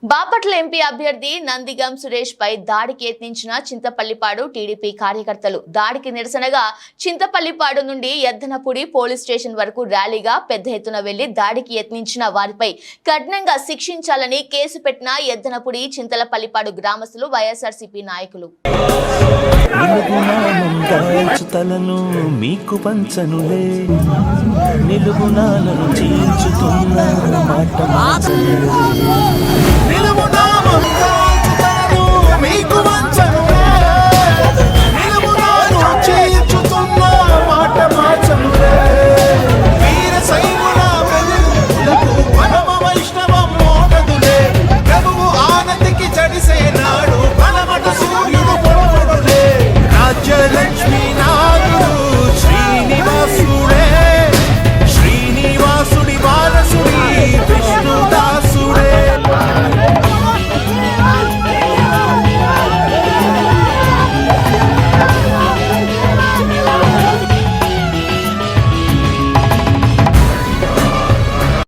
Bapatla MP అభ్యర్థి నందిగం సురేష్ పై దాడికి యత్నించిన Chintapallipadu TDP కార్యకర్తలు దాడికి నిరసనగా చింతపల్లిపాడు నుండి ఎద్దనపూడి పోలీస్ స్టేషన్ వరకు ర్యాలీగా పెద్ద ఎత్తున వెళ్లి దాడికి యత్నించిన వారిపై కఠినంగా శిక్షించాలని కేసు పెట్టిన ఎద్దనపూడి చింతలపల్లిపాడు గ్రామస్తులు వైఎస్ఆర్సీపీ నాయకులు. మీకు పంచనులే నిలుగునాలను చీల్చుతున్న మాట